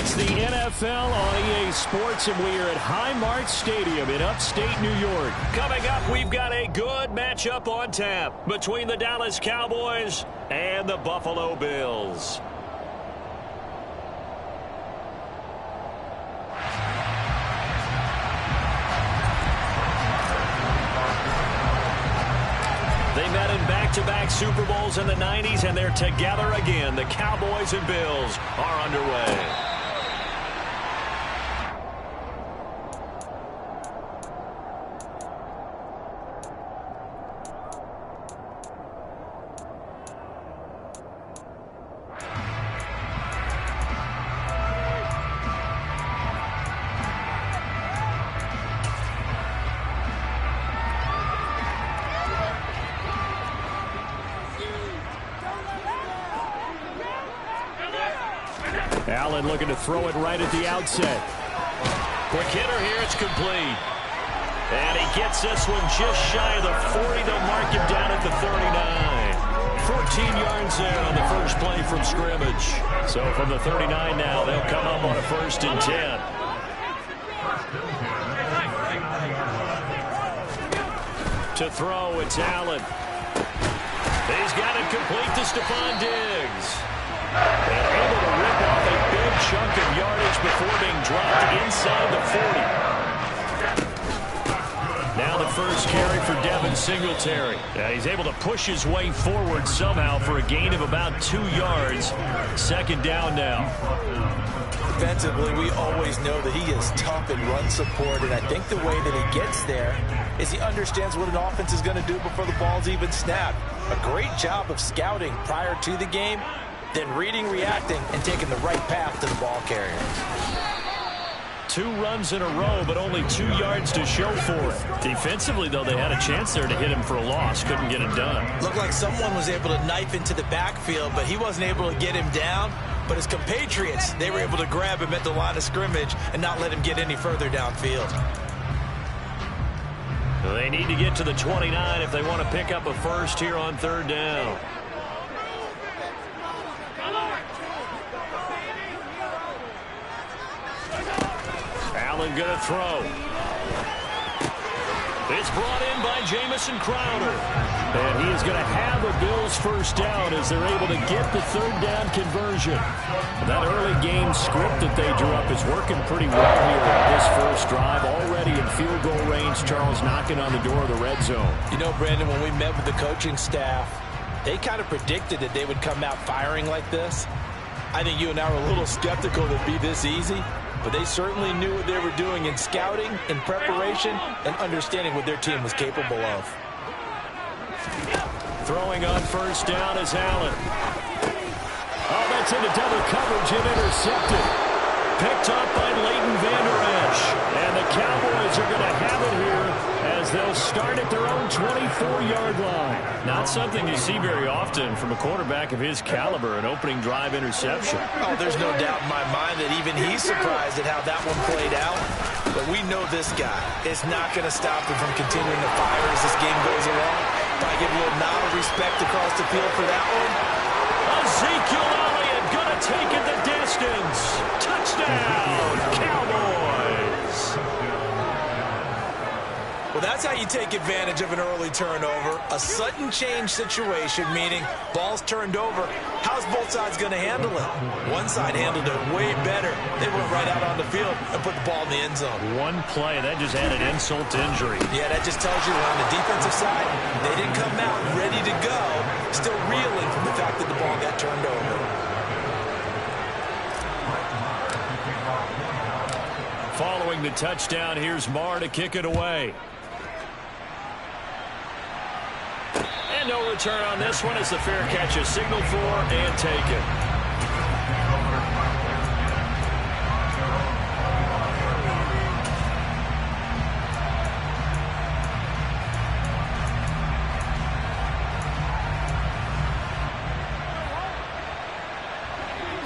It's the NFL on EA Sports, and we are at Highmark Stadium in upstate New York. Coming up, we've got a good matchup on tap between the Dallas Cowboys and the Buffalo Bills. They met in back-to-back Super Bowls in the 90s, and they're together again. The Cowboys and Bills are underway. Allen looking to throw it right at the outset. Quick hitter here, it's complete. And he gets this one just shy of the 40. They'll mark him down at the 39. 14 yards there on the first play from scrimmage. So from the 39 now, they'll come up on a 1st and 10. To throw, it's Allen. He's got it complete to Stephon Diggs. And able to rip off a big chunk of yardage before being dropped inside the 40. Now the first carry for Devin Singletary. He's able to push his way forward somehow for a gain of about 2 yards. 2nd down now. Defensively, we always know that he is tough in run support, and I think the way that he gets there is he understands what an offense is going to do before the ball's even snapped. A great job of scouting prior to the game, then reading, reacting, and taking the right path to the ball carrier. 2 runs in a row, but only 2 yards to show for it. Defensively, though, they had a chance there to hit him for a loss. Couldn't get it done. Looked like someone was able to knife into the backfield, but he wasn't able to get him down. But his compatriots, they were able to grab him at the line of scrimmage and not let him get any further downfield. They need to get to the 29 if they want to pick up a first here on 3rd down. Allen going to throw. It's brought in by Jamison Crowder. And he is going to have a Bills first down as they're able to get the 3rd down conversion. That early game script that they drew up is working pretty well here on this first drive. Already in field goal range, Charles knocking on the door of the red zone. You know, Brandon, when we met with the coaching staff, they kind of predicted that they would come out firing like this. I think you and I were a little skeptical that it'd be this easy. But they certainly knew what they were doing in scouting, in preparation, and understanding what their team was capable of. Throwing on first down is Allen. Oh, that's into double coverage and intercepted. Picked up by Leighton Vander Esch. And the Cowboys are going to have it here as they'll start at their own 24-yard line. Not something you see very often from a quarterback of his caliber, an opening drive interception. Oh, there's no doubt in my mind that even he's surprised at how that one played out. But we know this guy is not going to stop him from continuing to fire as this game goes along. Probably give a little nod of respect across the field for that one. Ezekiel Elliott going to take it the distance. Touchdown, Cowboys. Well, that's how you take advantage of an early turnover. A sudden change situation, meaning ball's turned over. How's both sides going to handle it? One side handled it way better. They went right out on the field and put the ball in the end zone. One play, that just added insult to injury. Yeah, that just tells you on the defensive side, they didn't come out ready to go, still reeling from the fact that the ball got turned over. Following the touchdown, here's Marr to kick it away. And no return on this one as the fair catch is signaled for and taken.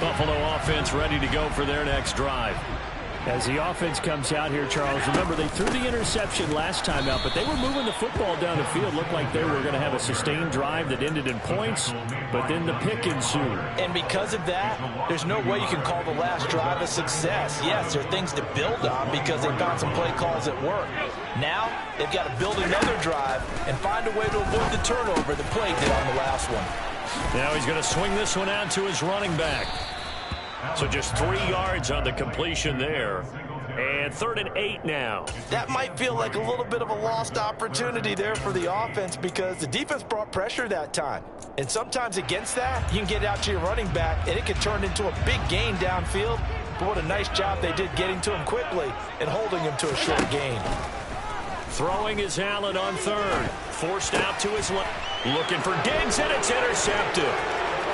Buffalo offense ready to go for their next drive. As the offense comes out here, Charles, remember they threw the interception last time out, but they were moving the football down the field. Looked like they were going to have a sustained drive that ended in points, but then the pick ensued. And because of that, there's no way you can call the last drive a success. Yes, there are things to build on because they found some play calls that work. Now, they've got to build another drive and find a way to avoid the turnover the play did on the last one. Now he's going to swing this one out to his running back. So just 3 yards on the completion there. And 3rd and 8 now. That might feel like a little bit of a lost opportunity there for the offense because the defense brought pressure that time. And sometimes against that, you can get out to your running back, and it can turn into a big gain downfield. But what a nice job they did getting to him quickly and holding him to a short gain. Throwing is Allen on 3rd. Forced out to his left. Looking for Diggs, and it's intercepted.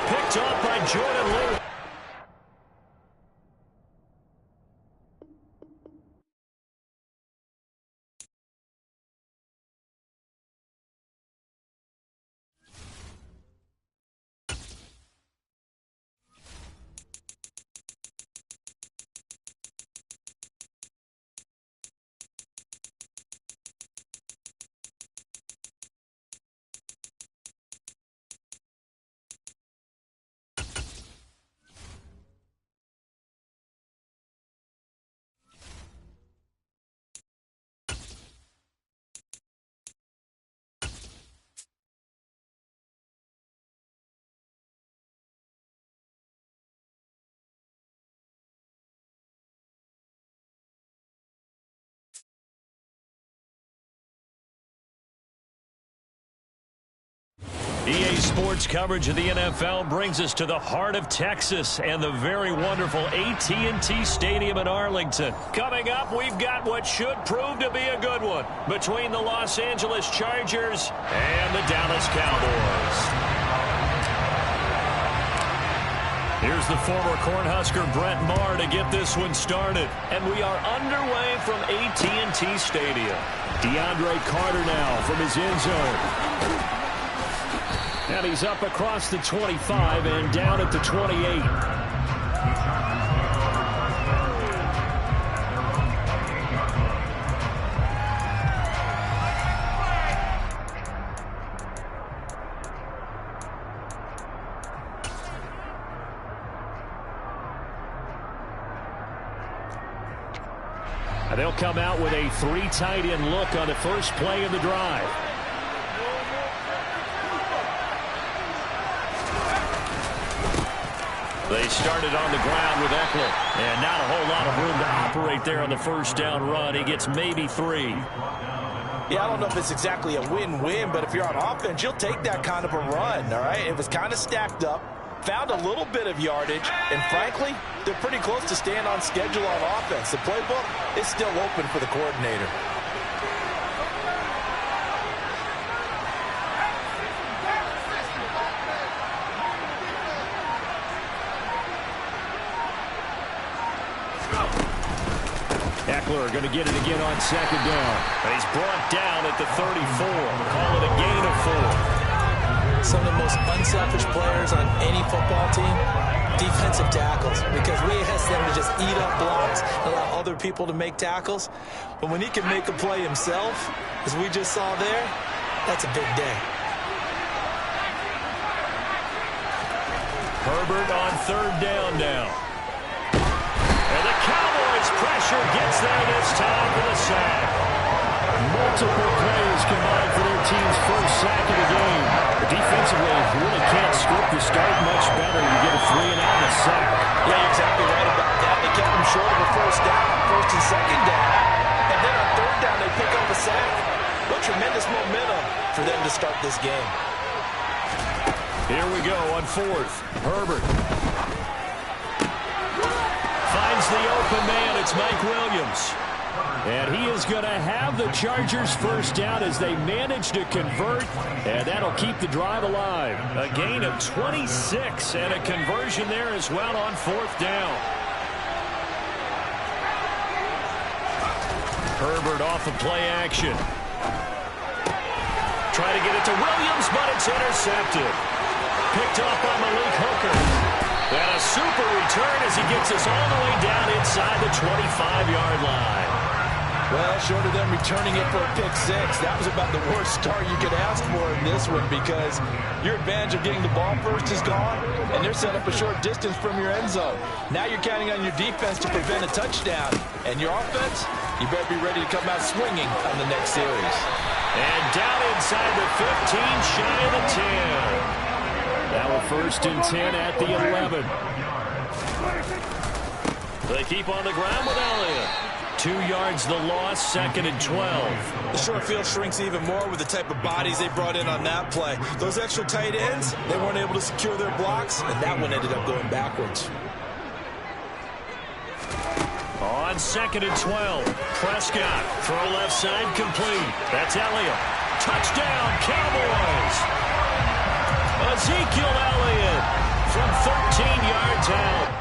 Picked off by Jordan Lewis. EA Sports coverage of the NFL brings us to the heart of Texas and the very wonderful AT&T Stadium in Arlington. Coming up, we've got what should prove to be a good one between the Los Angeles Chargers and the Dallas Cowboys. Here's the former Cornhusker Brett Maher to get this one started. And we are underway from AT&T Stadium. DeAndre Carter now from his end zone. And he's up across the 25 and down at the 28. And they'll come out with a 3 tight end look on the first play of the drive. They started on the ground with Eckler, and not a whole lot of room to operate there on the first down run. He gets maybe 3. Yeah, I don't know if it's exactly a win-win, but if you're on offense, you'll take that kind of a run, all right? It was kind of stacked up, found a little bit of yardage, and frankly, they're pretty close to staying on schedule on offense. The playbook is still open for the coordinator. Eckler going to get it again on 2nd down. And he's brought down at the 34. Call it a gain of 4. Some of the most unselfish players on any football team, defensive tackles, because we ask them to just eat up blocks, allow other people to make tackles. But when he can make a play himself, as we just saw there, that's a big day. Herbert on 3rd down now. And the Cowboys pressure gets there this time for the sack. Multiple players combined for their team's first sack of the game. Defensively, you really can't script the start much better. You get a 3 and out and a sack. Yeah, you're exactly right about that. They kept them short of a first down, 1st and 2nd down. And then on 3rd down, they pick up a sack. What tremendous momentum for them to start this game. Here we go on 4th. Herbert finds the open man. It's Mike Williams. And he is going to have the Chargers first down as they manage to convert. And that'll keep the drive alive. A gain of 26 and a conversion there as well on 4th down. Herbert off of play action. Try to get it to Williams, but it's intercepted. Picked off by Malik Hooker. And a super return as he gets us all the way down inside the 25-yard line. Well, short of them returning it for a pick six, that was about the worst start you could ask for in this one because your advantage of getting the ball first is gone, and they're set up a short distance from your end zone. Now you're counting on your defense to prevent a touchdown, and your offense, you better be ready to come out swinging on the next series. And down inside the 15, shy of the 10. Now a 1st and 10 at the 11. They keep on the ground with Elliott. 2 yards the loss, 2nd and 12. The short field shrinks even more with the type of bodies they brought in on that play. Those extra tight ends, they weren't able to secure their blocks, and that one ended up going backwards. On 2nd and 12, Prescott, throw left side complete. That's Elliott. Touchdown, Cowboys. Ezekiel Elliott from 13 yards out.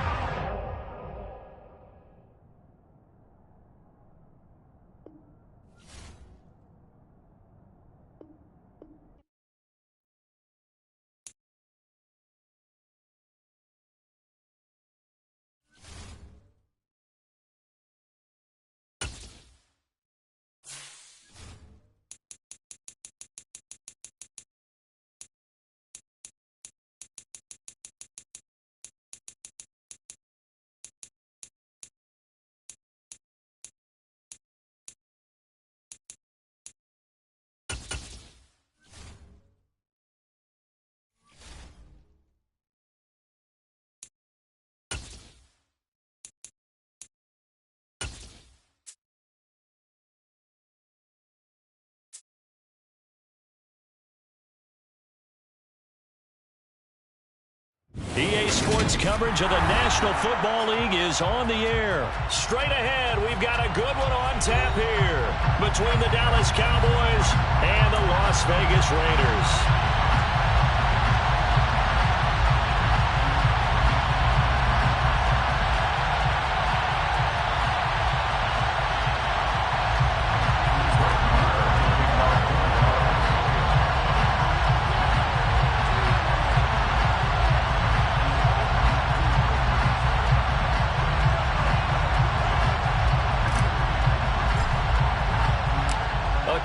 EA Sports coverage of the National Football League is on the air. Straight ahead, we've got a good one on tap here between the Dallas Cowboys and the Las Vegas Raiders.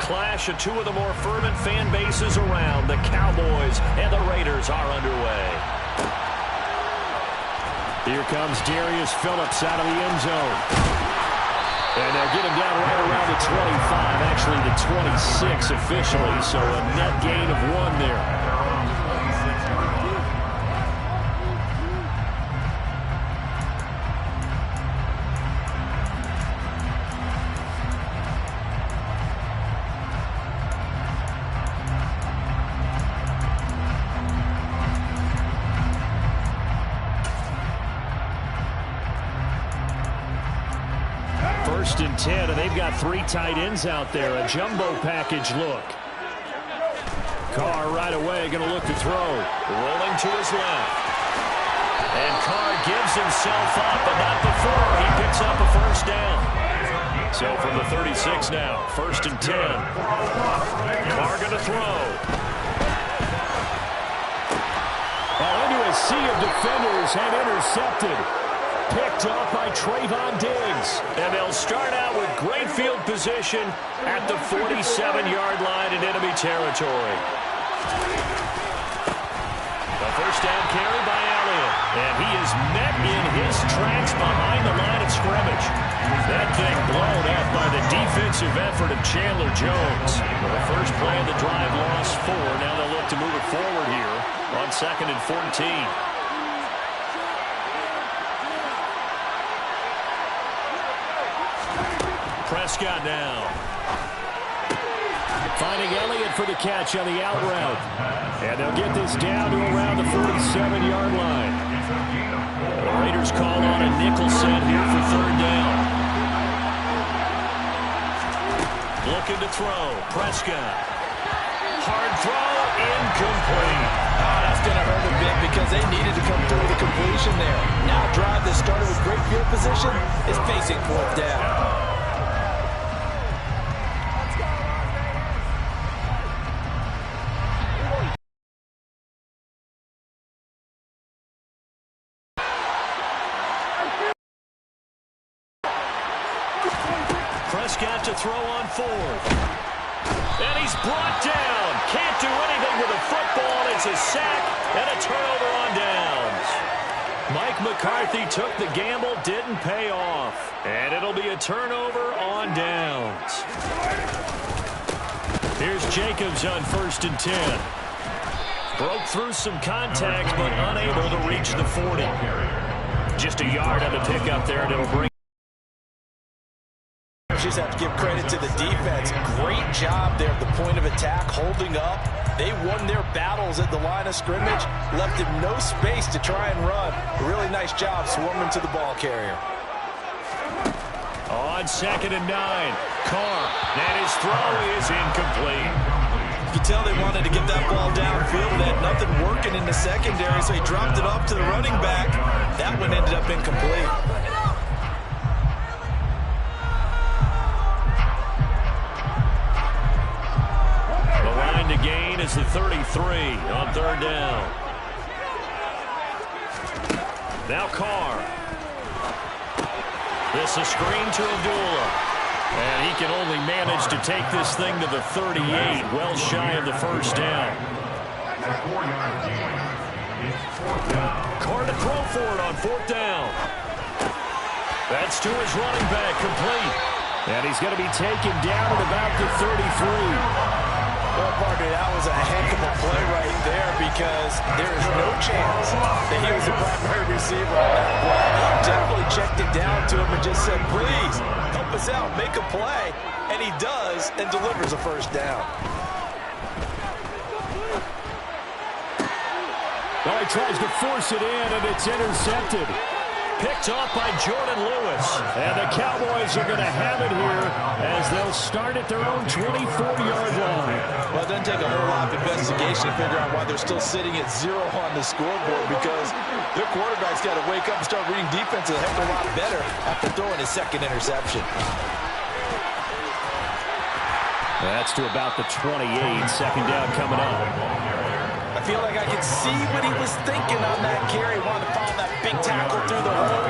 Clash of 2 of the more fervent fan bases around. The Cowboys and the Raiders are underway. Here comes Darius Phillips out of the end zone. And they'll get him down right around the 25, actually the 26 officially, so a net gain of 1 there. And 10, and they've got 3 tight ends out there. A jumbo package look. Carr right away going to look to throw. Rolling to his left. And Carr gives himself up, but not before he picks up a 1st down. So from the 36 now, 1st and 10. Carr going to throw. Well, into a sea of defenders and intercepted. Picked off by Trayvon Diggs. And they'll start out with great field position at the 47-yard line in enemy territory. The 1st down carry by Elliott. And he is met in his tracks behind the line of scrimmage. That thing blown up by the defensive effort of Chandler Jones. Well, the first play of the drive lost 4. Now they'll look to move it forward here on 2nd and 14. Prescott now. Finding Elliott for the catch on the out route. And they'll get this down to around the 47-yard line. The Raiders call on a nickel set here for 3rd down. Looking to throw. Prescott. Hard throw. Incomplete. Oh, that's going to hurt a bit because they needed to come through with a completion there. Now a drive that started with great field position is facing 4th down. Prescott to throw on fourth. And he's brought down. Can't do anything with a football. It's a sack and a turnover on downs. Mike McCarthy took the gamble, didn't pay off. And it'll be a turnover on downs. Here's Jacobs on 1st and 10. Broke through some contact, but unable to reach the 40. Just a yard on the pickup there, and it'll bring. Just have to give credit to the defense. Great job there at the point of attack, holding up. They won their battles at the line of scrimmage, left him no space to try and run. A really nice job swarming to the ball carrier. On 2nd and 9, Carr, and his throw is incomplete. You could tell they wanted to get that ball downfield. They had nothing working in the secondary, so he dropped it off to the running back. That one ended up incomplete. To gain is the 33 on 3rd down. Now Carr. This is a screen to Abdullah. And he can only manage to take this thing to the 38, well shy of the 1st down. Carr to throw for it on 4th down. That's to his running back, complete. And he's going to be taken down at about the 33. Well, partner, that was a heck of a play right there because there is no chance that he was the primary receiver on that play. Definitely checked it down to him and just said, please, help us out, make a play. And he does and delivers a 1st down. Well, he tries to force it in, and it's intercepted. Picked off by Jordan Lewis. And the Cowboys are going to have it here as they'll start at their own 24-yard line. Well, it doesn't take a whole lot of investigation to figure out why they're still sitting at 0 on the scoreboard, because their quarterback's got to wake up and start reading defense a heck of a lot better after throwing his 2nd interception. That's to about the 28. 2nd down coming up. I feel like I could see what he was thinking on that carry. Wanted to follow that big tackle through the hole.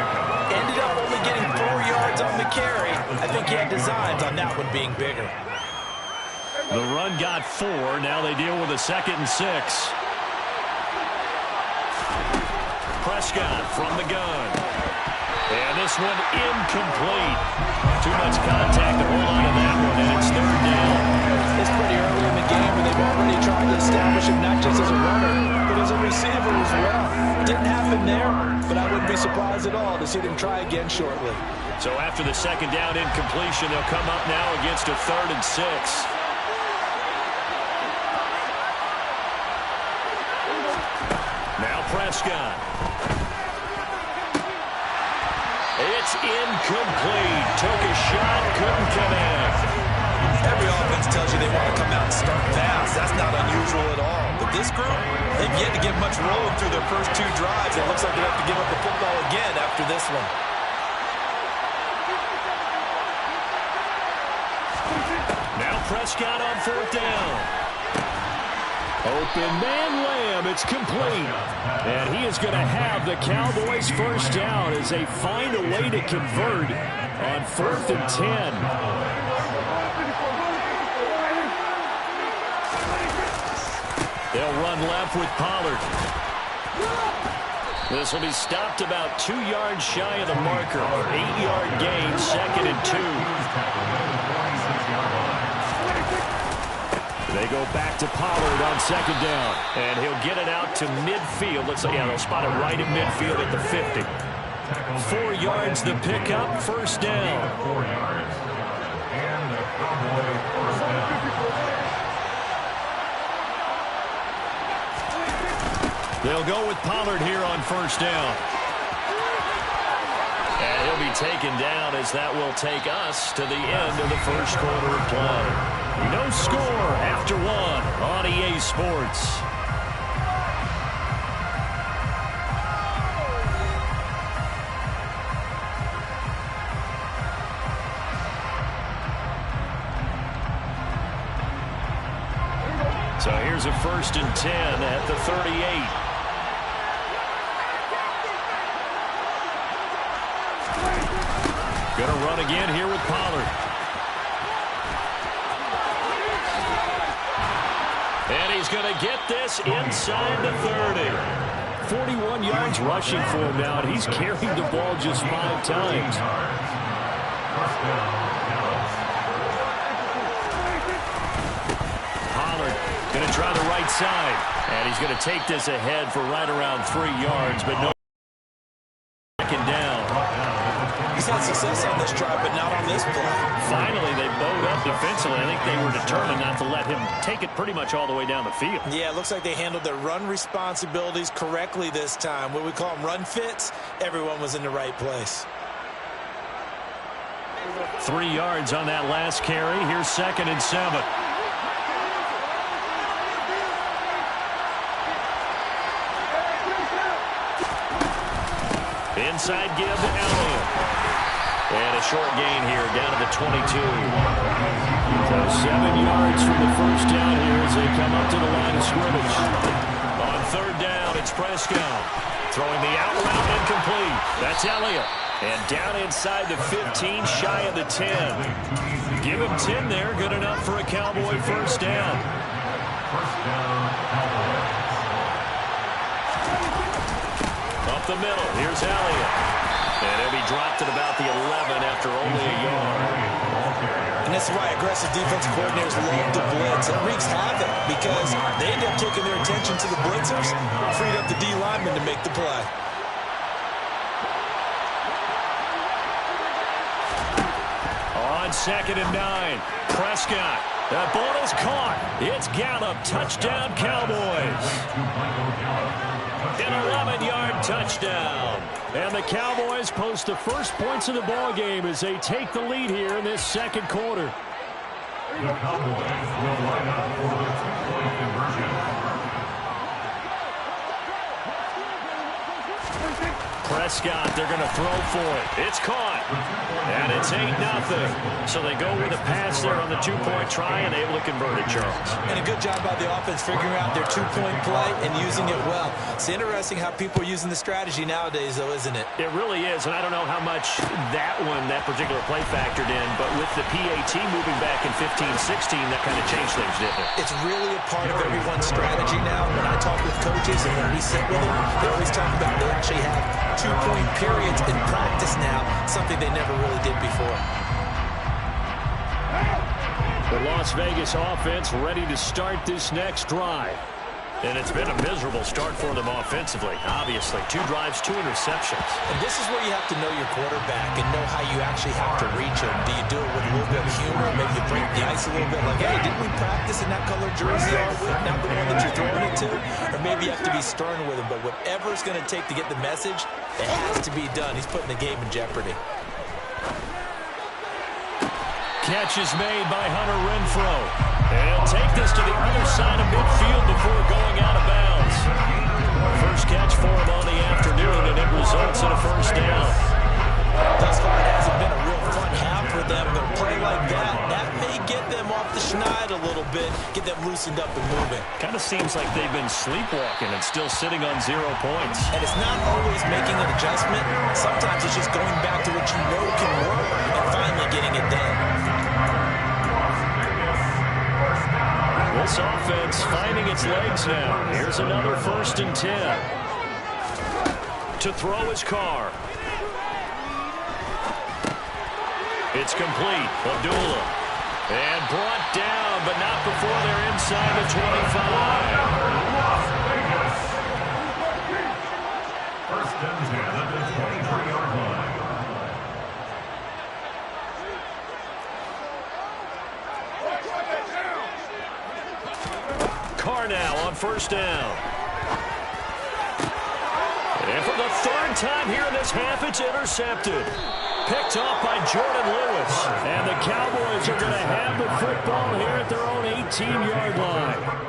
Ended up only getting 4 yards on the carry. I think he had designs on that one being bigger. The run got 4. Now they deal with a 2nd and 6. Prescott from the gun. And this one incomplete. Too much contact to hold on to that one, and it's 3rd down. It's pretty early in the game, and they've already tried to establish him not just as a runner, but as a receiver as well. Didn't happen there, but I wouldn't be surprised at all to see them try again shortly. So after the 2nd down incompletion, they'll come up now against a 3rd and 6. Now Prescott. It's incomplete. Took a shot, couldn't connect. Every offense tells you they want to come out and start fast. That's not unusual at all. But this group, they've yet to get much rolling through their first 2 drives. It looks like they have to give up the football again after this one. Now Prescott on 4th down. Open man Lamb, it's complete. And he is going to have the Cowboys' 1st down as they find a way to convert on 4th and 10. They'll run left with Pollard. This will be stopped about 2 yards shy of the marker. 8-yard gain, 2nd and 2. They go back to Pollard on 2nd down. And he'll get it out to midfield. Looks like, yeah, they'll spot it right at midfield at the 50. 4 yards the pickup, 1st down. They'll go with Pollard here on 1st down. And he'll be taken down as that will take us to the end of the 1st quarter of play. No score after 1 on EA Sports. So here's a 1st and 10 at the 38. Going to run again here with Pollard. And he's going to get this inside the 30. 41 yards rushing for him now, and he's carried the ball just 5 times. Pollard going to try the right side. And he's going to take this ahead for right around 3 yards, but no second down. He's had success on this drive, but not on this play. Finally, they bowed up defensively. I think they were determined not to let him take it pretty much all the way down the field. Yeah, it looks like they handled their run responsibilities correctly this time. What we call them run fits, everyone was in the right place. 3 yards on that last carry. Here's 2nd and 7. Inside give to Elliott. And a short gain here down to the 22. So 7 yards from the first down here as they come up to the line of scrimmage. On 3rd down, it's Prescott. Throwing the out route incomplete. That's Elliott. And down inside the 15, shy of the 10. Give him 10 there. Good enough for a Cowboy first down. Up the middle. Here's Elliott. And he'll be dropped at about the 11 after only a yard. And this is why aggressive defensive coordinators love to blitz. It wreaks havoc because they end up taking their attention to the blitzers, freed up the D lineman to make the play. On 2nd and 9, Prescott. That ball is caught. It's Gallup. Touchdown, Cowboys. An 11-yard touchdown. And the Cowboys post the first points of the ball game as they take the lead here in this 2nd quarter. The Cowboys will line up for the 2-point conversion. Prescott, they're going to throw for it. It's caught. And it's 8-0. So they go with a pass there on the 2-point try and able to convert it, Charles. And a good job by the offense figuring out their 2-point play and using it well. It's interesting how people are using the strategy nowadays, though, isn't it? It really is, and I don't know how much that particular play factored in, but with the PAT moving back in 15-16, that kind of changed things, didn't it? It's really a part of everyone's strategy now. When I talk with coaches and when we sit with them, they always talk about they actually have 2-point periods in practice now, something they never really did before. The Las Vegas offense ready to start this next drive. And it's been a miserable start for them offensively. Obviously, 2 drives, 2 interceptions. And this is where you have to know your quarterback and know how you actually have to reach him. Do you do it with a little bit of humor? Maybe you break the ice a little bit like, hey, didn't we practice in that color jersey all week? Not the one that you're throwing it to? Or maybe you have to be stern with him. But whatever it's going to take to get the message, it has to be done. He's putting the game in jeopardy. Catch is made by Hunter Renfrow. And he'll take this to the other side of midfield before going out of bounds. First catch for him on the afternoon, and it results in a first down. Thus far, it hasn't been a real fun half for them, but a play like that may get them off the schneid a little bit, get them loosened up and moving. Kind of seems like they've been sleepwalking and still sitting on 0 points. And it's not always making an adjustment. Sometimes it's just going back to what you know can work and finally getting it done. This offense finding its legs now. Here's another 1st and 10. To throw his car. It's complete. Abdullah. And brought down, but not before they're inside the 25. First and 10 at the 23-yard line. Carr now on 1st down. And for the 3rd time here in this half, it's intercepted. Picked off by Jordan Lewis. And the Cowboys are going to have the football here at their own 18-yard line.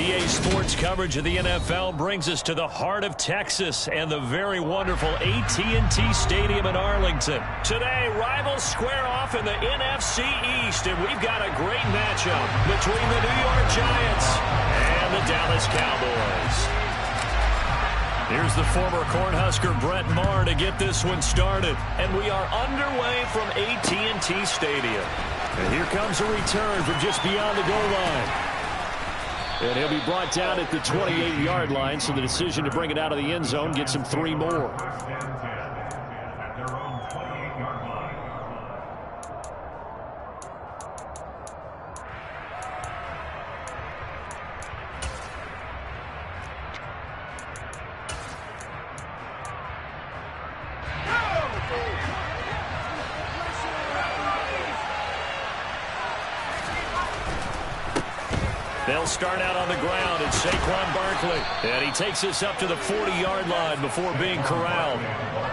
EA Sports coverage of the NFL brings us to the heart of Texas and the very wonderful AT&T Stadium in Arlington. Today, rivals square off in the NFC East, and we've got a great matchup between the New York Giants and the Dallas Cowboys. Here's the former Cornhusker Brett Maher to get this one started, and we are underway from AT&T Stadium. And here comes a return from just beyond the goal line. And he'll be brought down at the 28-yard line, so the decision to bring it out of the end zone gets him 3 more. They'll start out on the ground. It's Saquon Barkley. And he takes us up to the 40-yard line before being corralled.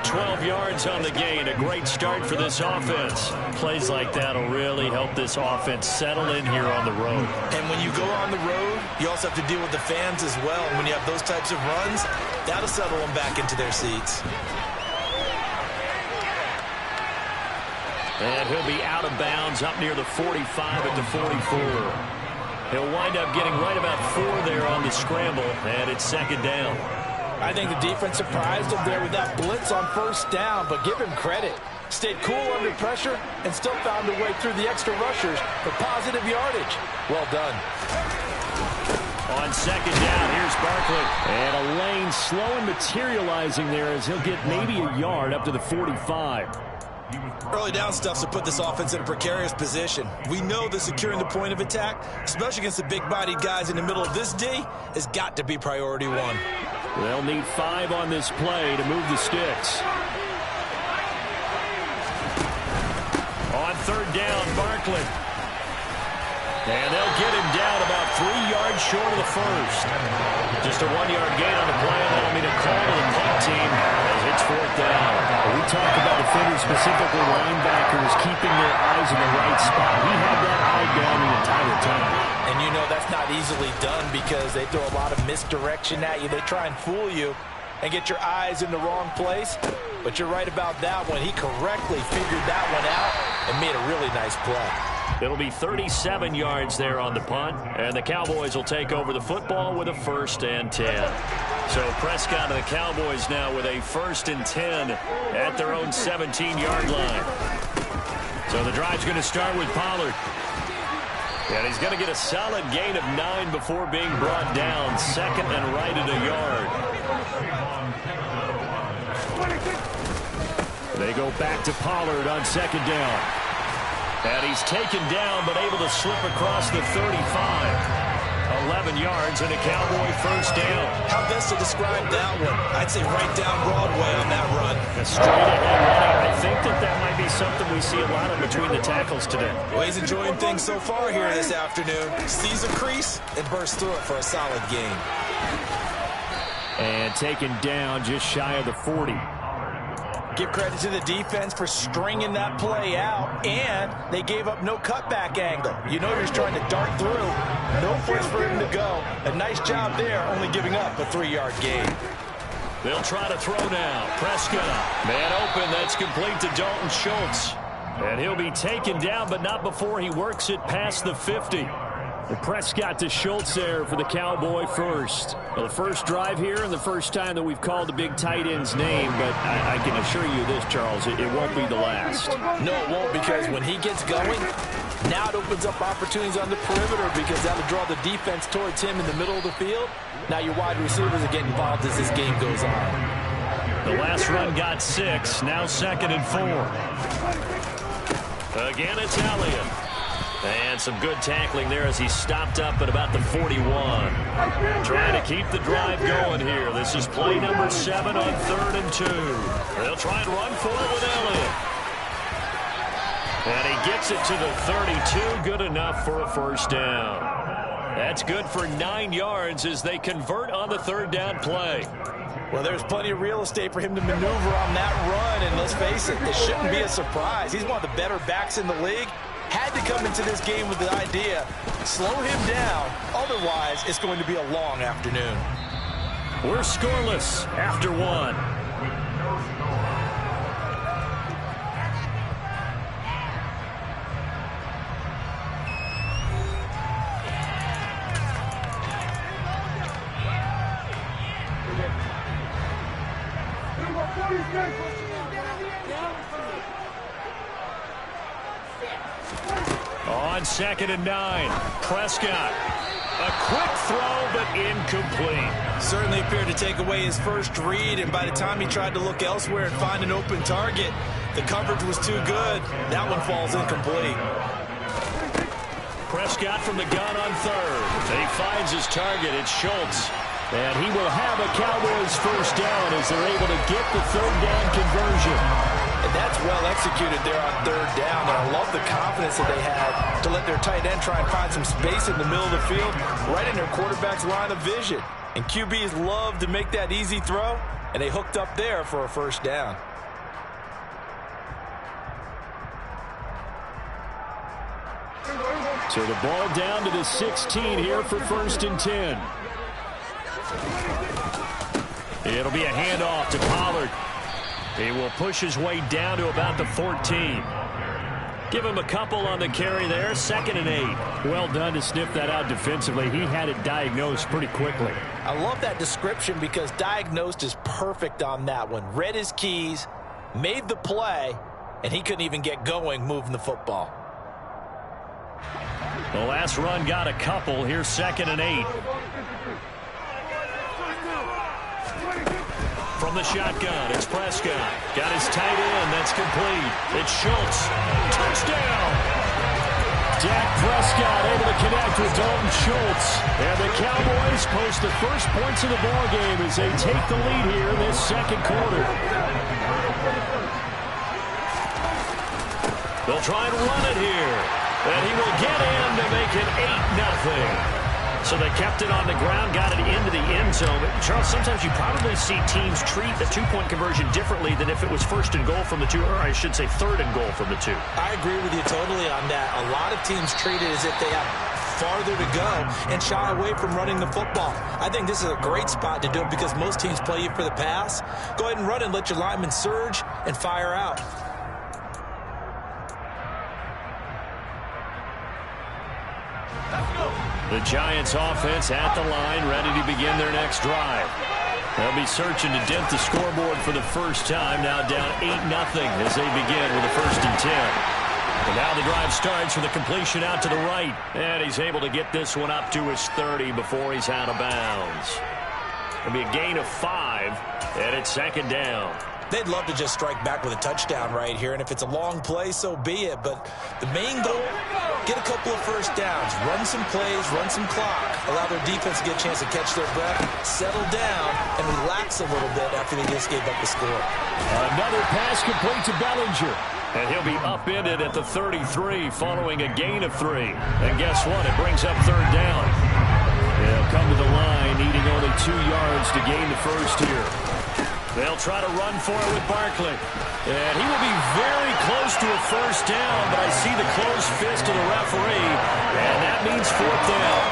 12 yards on the gain. A great start for this offense. Plays like that will really help this offense settle in here on the road. And when you go on the road, you also have to deal with the fans as well. And when you have those types of runs, that'll settle them back into their seats. And he'll be out of bounds up near the 45 at the 44. He'll wind up getting right about 4 there on the scramble, and it's second down. I think the defense surprised him there with that blitz on first down, but give him credit. Stayed cool under pressure and still found a way through the extra rushers for positive yardage. Well done. On second down, here's Barkley. And a lane slow and materializing there as he'll get maybe a yard up to the 45. Early down stuff to put this offense in a precarious position. We know that securing the point of attack, especially against the big-bodied guys in the middle of this D, has got to be priority 1. They'll need 5 on this play to move the sticks. On third down, Barkley. And they'll get him down about 3 yards short of the first. Just a 1-yard gain on the play, and that'll mean a call to the punt team as it's fourth down. We talked about defenders, specifically linebackers, keeping their eyes in the right spot. He had that eye down the entire time. And you know that's not easily done because they throw a lot of misdirection at you. They try and fool you and get your eyes in the wrong place. But you're right about that one. He correctly figured that one out and made a really nice play. It'll be 37 yards there on the punt, and the Cowboys will take over the football with a 1st and 10. So Prescott and the Cowboys now with a 1st and 10 at their own 17-yard line. So the drive's going to start with Pollard. And he's going to get a solid gain of 9 before being brought down. Second and right at a yard. They go back to Pollard on second down. And he's taken down, but able to slip across the 35. 11 yards and a Cowboy 1st down. How best to describe that one? I'd say right down Broadway on that run. A straight ahead running. I think that might be something we see a lot of between the tackles today. Well, he's enjoying things so far here this afternoon. Sees a crease and bursts through it for a solid gain. And taken down just shy of the 40. Give credit to the defense for stringing that play out, and they gave up no cutback angle. You know he's trying to dart through. No place for him to go. A nice job there, only giving up a 3-yard gain. They'll try to throw now. Prescott. Man open. That's complete to Dalton Schultz. And he'll be taken down, but not before he works it past the 50. And Prescott to Schultz there for the Cowboy 1st. Well, the first drive here and the first time that we've called the big tight end's name, but I can assure you this, Charles, it won't be the last. No, it won't, because when he gets going, now it opens up opportunities on the perimeter because that'll draw the defense towards him in the middle of the field. Now your wide receivers are getting involved as this game goes on. The last run got 6, now 2nd and 4. Again, it's Elliott. And some good tackling there as he stopped up at about the 41. Trying to keep the drive going here. This is play number 7 on 3rd and 2. They'll try and run for it with Elliott. And he gets it to the 32. Good enough for a 1st down. That's good for 9 yards as they convert on the 3rd down play. Well, there's plenty of real estate for him to maneuver on that run. And let's face it, it shouldn't be a surprise. He's one of the better backs in the league. Had to come into this game with the idea Slow him down. Otherwise, it's going to be a long afternoon. We're scoreless after one. On 2nd and 9, Prescott. A quick throw, but incomplete. Certainly appeared to take away his first read, and by the time he tried to look elsewhere and find an open target, the coverage was too good. That one falls incomplete. Prescott from the gun on 3rd. And he finds his target. It's Schultz. And he will have a Cowboys first down as they're able to get the 3rd down conversion. And that's well executed there on 3rd down. And I love the confidence that they had to let their tight end try and find some space in the middle of the field, right in their quarterback's line of vision. And QBs love to make that easy throw, and they hooked up there for a first down. So the ball down to the 16 here for 1st and 10. It'll be a handoff to Pollard. He will push his way down to about the 14. Give him a couple on the carry there. 2nd and 8. Well done to sniff that out defensively. He had it diagnosed pretty quickly. I love that description because diagnosed is perfect on that one. Read his keys, made the play, and he couldn't even get going moving the football. The last run got a couple. Here's 2nd and 8. From the shotgun, it's Prescott. Got his tight end. That's complete. It's Schultz. Touchdown! Dak Prescott able to connect with Dalton Schultz. And the Cowboys post the first points of the ballgame as they take the lead here in this 2nd quarter. They'll try and run it here. And he will get in to make it 8-0. So they kept it on the ground, got it into the end zone. But Charles, sometimes you probably see teams treat the 2-point conversion differently than if it was 1st and goal from the 2, or I should say 3rd and goal from the 2. I agree with you totally on that. A lot of teams treat it as if they have farther to go and shy away from running the football. I think this is a great spot to do it because most teams play you for the pass. Go ahead and run and let your linemen surge and fire out. The Giants offense at the line, ready to begin their next drive. They'll be searching to dent the scoreboard for the first time, now down 8-0 as they begin with a 1st and 10. And now the drive starts with a completion out to the right. And he's able to get this one up to his 30 before he's out of bounds. It'll be a gain of 5, and it's 2nd down. They'd love to just strike back with a touchdown right here, and if it's a long play, so be it. But the main goal, get a couple of first downs, run some plays, run some clock, allow their defense to get a chance to catch their breath, settle down, and relax a little bit after they just gave up the score. Another pass complete to Bellinger. And he'll be upended at the 33 following a gain of 3. And guess what? It brings up 3rd down. They'll come to the line, needing only 2 yards to gain the first here. They'll try to run for it with Barkley. And he will be very close to a first down, but I see the closed fist of the referee, and that means 4th down.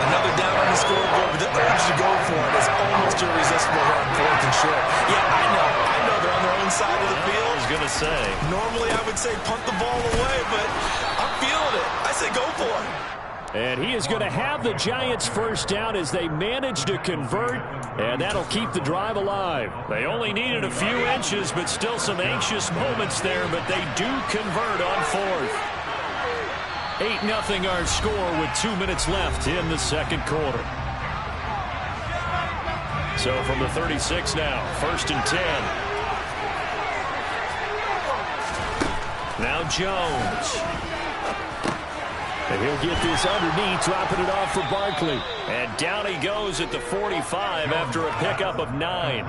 Another down on the scoreboard, but the urge to go for it is almost irresistible here on 4th and short. Yeah, I know they're on their own side of the field. I was going to say. Normally I would say punt the ball away, but I'm feeling it. I say go for it. And he is going to have the Giants first down as they manage to convert, and that'll keep the drive alive. They only needed a few inches, but still some anxious moments there, but they do convert on 4th. 8-0 our score with 2 minutes left in the 2nd quarter. So from the 36 now, 1st and 10. Now Jones. And he'll get this underneath, dropping it off for Barkley. And down he goes at the 45 after a pickup of 9.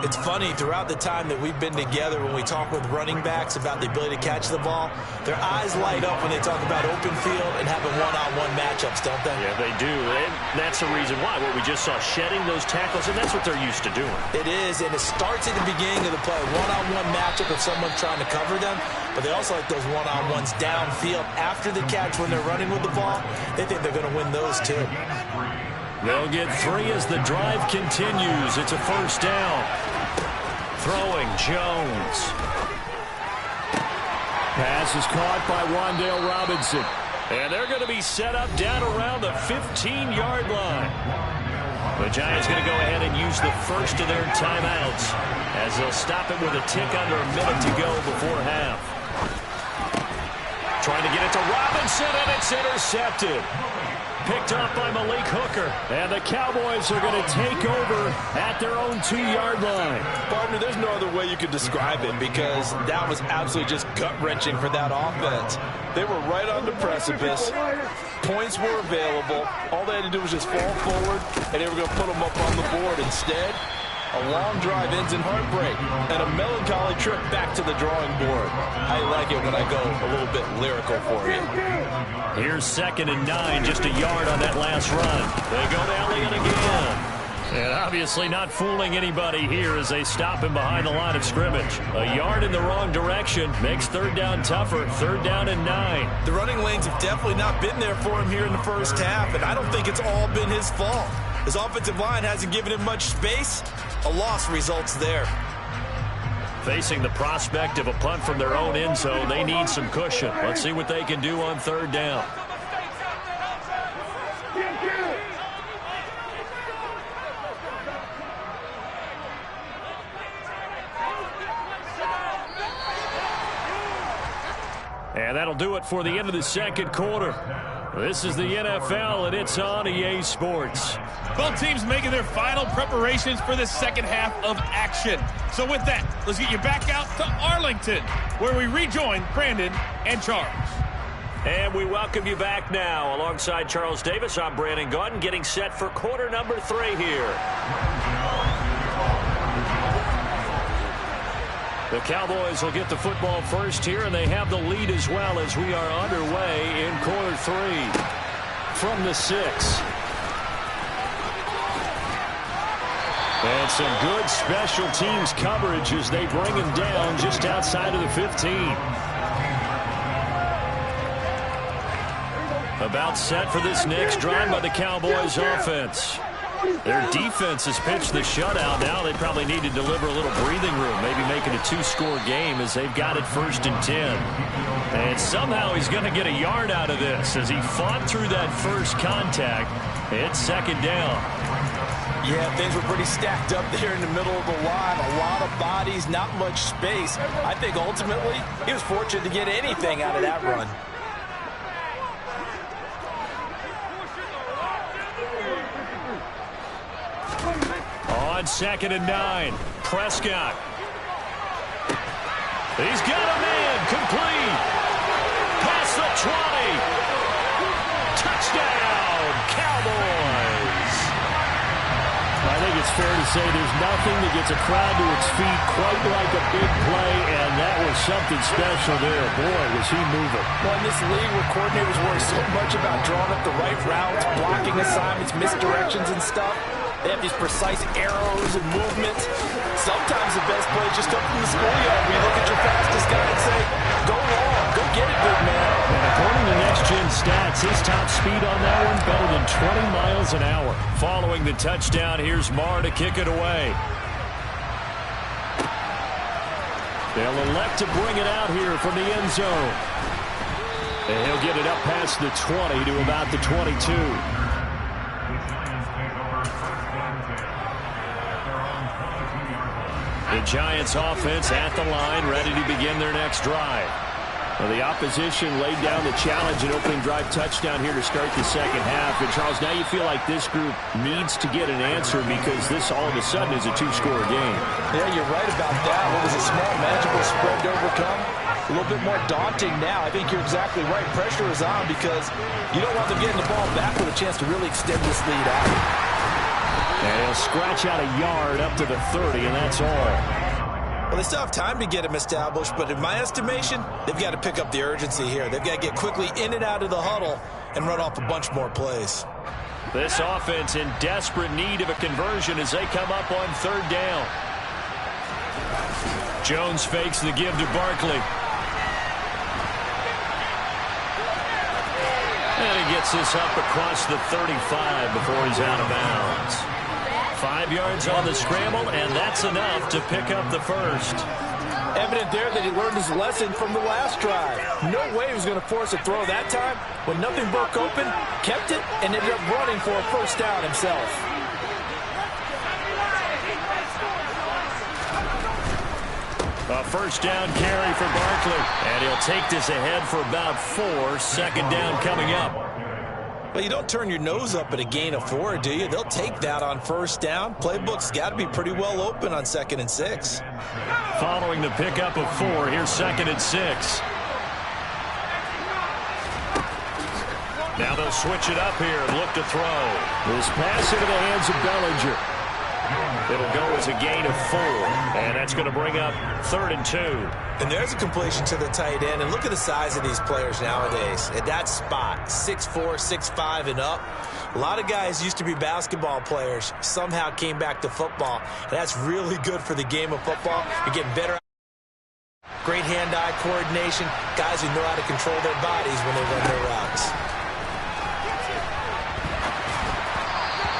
It's funny, throughout the time that we've been together, when we talk with running backs about the ability to catch the ball, their eyes light up when they talk about open field and having one-on-one matchups, don't they? Yeah, they do. And that's the reason why. What we just saw, shedding those tackles, and that's what they're used to doing. It is, and it starts at the beginning of the play. One-on-one matchup if someone's trying to cover them, but they also like those one-on-ones downfield after the catch when they're running with the ball. They think they're going to win those too. They'll get 3 as the drive continues. It's a first down. Throwing Jones. Pass is caught by Wan'Dale Robinson. And they're going to be set up down around the 15-yard line. The Giants going to go ahead and use the first of their timeouts as they'll stop it with a tick under a minute to go before half. Trying to get it to Robinson, and it's intercepted. Picked up by Malik Hooker. And the Cowboys are going to take over at their own 2-yard line. Partner, there's no other way you could describe it because that was absolutely just gut-wrenching for that offense. They were right on the precipice. Points were available. All they had to do was just fall forward, and they were going to put them up on the board. Instead, a long drive ends in heartbreak and a melancholy trip back to the drawing board. I like it when I go a little bit lyrical for you. Here's 2nd and 9, just a yard on that last run. They go to Elliott again. And obviously not fooling anybody here as they stop him behind the line of scrimmage. A yard in the wrong direction makes 3rd down tougher. 3rd down and 9. The running lanes have definitely not been there for him here in the first half, and I don't think it's all been his fault. His offensive line hasn't given him much space. A loss results there. Facing the prospect of a punt from their own end zone, they need some cushion. Let's see what they can do on 3rd down. And that'll do it for the end of the second quarter. This is the NFL, and it's on EA Sports. Both teams making their final preparations for the second half of action. So with that, let's get you back out to Arlington, where we rejoin Brandon and Charles. And we welcome you back now. Alongside Charles Davis, I'm Brandon Gaudin, getting set for quarter number 3 here. The Cowboys will get the football first here, and they have the lead as well as we are underway in quarter 3 from the 6. And some good special teams coverage as they bring him down just outside of the 15. About set for this next drive by the Cowboys offense. Their defense has pitched the shutout. Now they probably need to deliver a little breathing room, maybe make it a 2-score game as they've got it 1st and 10. And somehow he's going to get a yard out of this as he fought through that first contact. It's 2nd down. Yeah, things were pretty stacked up there in the middle of the line. A lot of bodies, not much space. I think ultimately he was fortunate to get anything out of that run. On 2nd and 9, Prescott. He's got a man, complete. Past the 20. Touchdown, Cowboys. I think it's fair to say there's nothing that gets a crowd to its feet quite like a big play, and that was something special there. Boy, was he moving. Well, in this league where coordinators worry so much about drawing up the right routes, blocking assignments, misdirections and stuff, they have these precise arrows and movements. Sometimes the best play is just up from the schoolyard where you look at your fastest guy and say, go long, go get it, big man. And according to next-gen stats, his top speed on that one better than 20 miles an hour. Following the touchdown, here's Marr to kick it away. They'll elect to bring it out here from the end zone. And he'll get it up past the 20 to about the 22. The Giants offense at the line, ready to begin their next drive. Well, the opposition laid down the challenge and opening drive touchdown here to start the second half. And, Charles, now you feel like this group needs to get an answer because this all of a sudden is a 2-score game. Yeah, you're right about that. What was a small, manageable spread to overcome? A little bit more daunting now. I think you're exactly right. Pressure is on because you don't want them getting the ball back with a chance to really extend this lead out. And he'll scratch out a yard up to the 30, and that's all. Well, they still have time to get him established, but in my estimation, they've got to pick up the urgency here. They've got to get quickly in and out of the huddle and run off a bunch more plays. This offense in desperate need of a conversion as they come up on third down. Jones fakes the give to Barkley. And he gets this up across the 35 before he's out of bounds. 5 yards on the scramble, and that's enough to pick up the first. Evident there that he learned his lesson from the last drive. No way he was going to force a throw that time. When nothing broke open, kept it, and ended up running for a first down himself. A first down carry for Barkley. And he'll take this ahead for about 4. Second down coming up. Well, you don't turn your nose up at a gain of 4, do you? They'll take that on first down. Playbook's got to be pretty well open on 2nd and 6. Following the pickup of 4, here's 2nd and 6. Now they'll switch it up here and look to throw. This pass into the hands of Bellinger. It'll go as a gain of 4, and that's going to bring up 3rd and 2. And there's a completion to the tight end. And look at the size of these players nowadays. At that spot, 6'4", 6'5", and up. A lot of guys used to be basketball players, somehow came back to football. And that's really good for the game of football. You're getting better. Great hand-eye coordination. Guys who know how to control their bodies when they run their routes.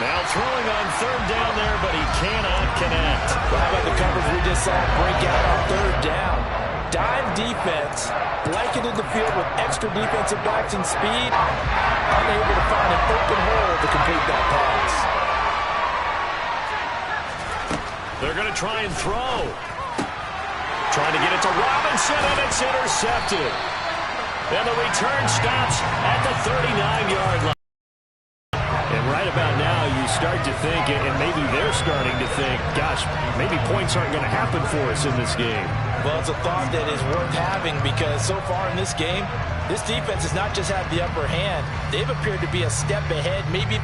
Now throwing on third down there, but he cannot connect. Well, how about the coverage we just saw break out on third down? Dime defense, blanketed the field with extra defensive backs and speed, unable to find an open hole to complete that pass. They're going to try and throw. Trying to get it to Robinson, and it's intercepted. And the return stops at the 39-yard line. And right about now, you start to think, and maybe they're starting to think, gosh, maybe points aren't going to happen for us in this game. Well, it's a thought that is worth having because so far in this game, this defense has not just had the upper hand. They've appeared to be a step ahead, maybe.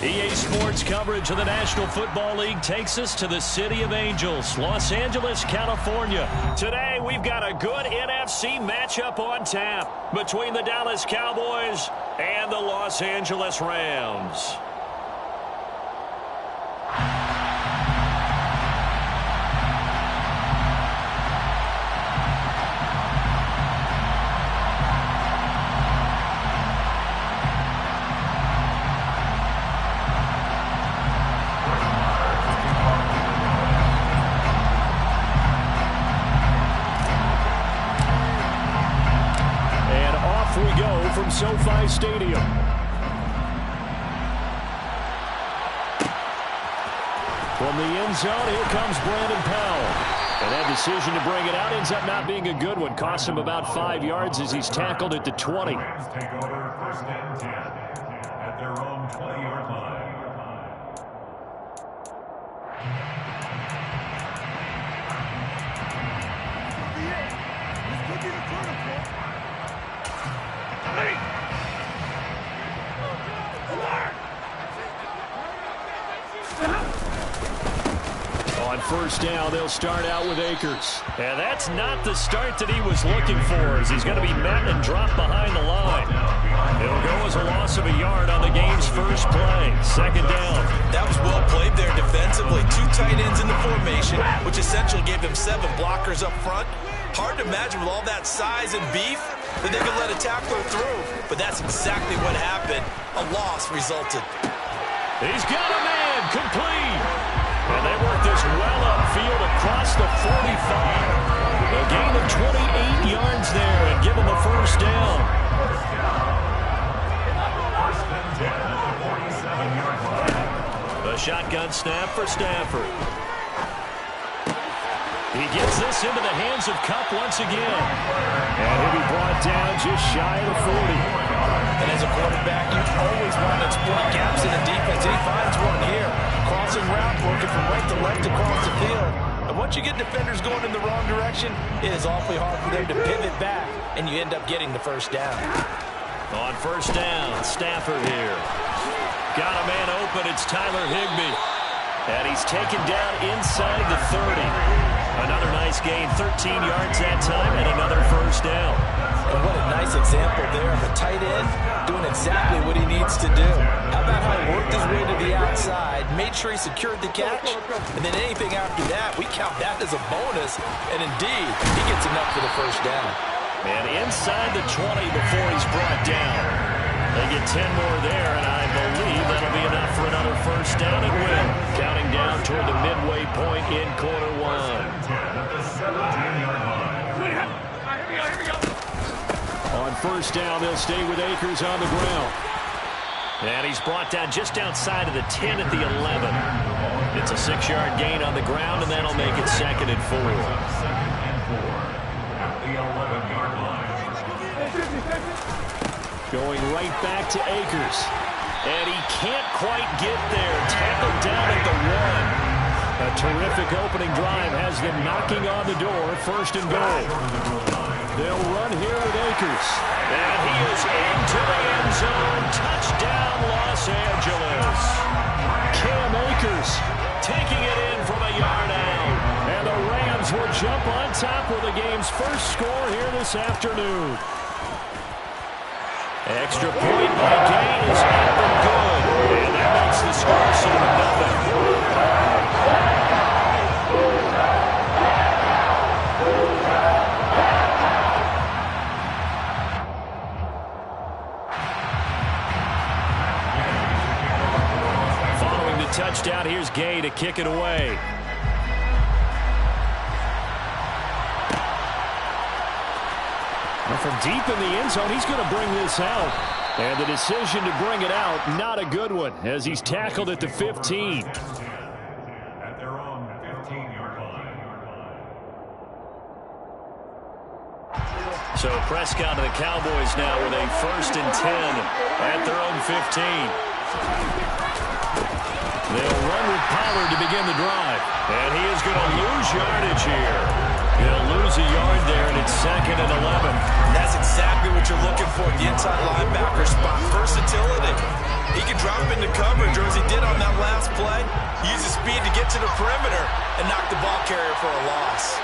EA Sports coverage of the National Football League takes us to the City of Angels, Los Angeles, California. Today, we've got a good NFC matchup on tap between the Dallas Cowboys and the Los Angeles Rams. We go from SoFi Stadium. From the end zone, here comes Brandon Powell. And that decision to bring it out ends up not being a good one. Cost him about 5 yards as he's tackled at the 20. Rams take over 1st and 10 at their own 20-yard line. On first down, they'll start out with Akers. And that's not the start that he was looking for, as he's going to be met and dropped behind the line. It'll go as a loss of a yard on the game's first play. Second down. That was well played there defensively. 2 tight ends in the formation, which essentially gave him 7 blockers up front. Hard to imagine with all that size and beef that they could let a tackler through. But that's exactly what happened. A loss resulted. He's got a man, complete. And they work this well upfield across the 45. A gain of 28 yards there and give him a first down. A shotgun snap for Stafford. He gets this into the hands of Kupp once again. And he'll be brought down just shy of the 40. And as a quarterback, you always want to exploit gaps in the defense, and he finds one here. Crossing route, working from right to left across the field. And once you get defenders going in the wrong direction, it is awfully hard for them to pivot back, and you end up getting the first down. On first down, Stafford here. Got a man open, it's Tyler Higbee. And he's taken down inside the 30. Another nice gain, 13 yards that time, and another first down. And what a nice example there of a tight end doing exactly what he needs to do. How about how he worked his way to the outside, made sure he secured the catch, and then anything after that, we count that as a bonus. And indeed, he gets enough for the first down. And inside the 20 before he's brought down. They get 10 more there, and I believe that'll be enough for another first down and win. Counting down toward the midway point in quarter one. On first down, they'll stay with Akers on the ground. And he's brought down just outside of the 10 at the 11. It's a 6-yard gain on the ground, and that'll make it 2nd and 4. Going right back to Akers. And he can't quite get there. Tackled down at the 1. A terrific opening drive has them knocking on the door. 1st and goal. They'll run here with Akers. And he is into the end zone. Touchdown, Los Angeles. Cam Akers taking it in from a yard out. And the Rams will jump on top with the game's first score here this afternoon. Extra point by Gay is up and good. And that makes the score 7-0. Following the touchdown, here's Gay to kick it away. From deep in the end zone, he's going to bring this out. And the decision to bring it out, not a good one, as he's tackled at the 15. At their own 15-yard line. So Prescott and the Cowboys now with a 1st and 10 at their own 15. They'll run with Pollard to begin the drive. And he is going to lose yardage here. He'll lose a yard there, and it's 2nd and 11. And that's exactly what you're looking for at the inside linebacker spot. Versatility. He can drop into coverage, or as he did on that last play, use his speed to get to the perimeter and knock the ball carrier for a loss.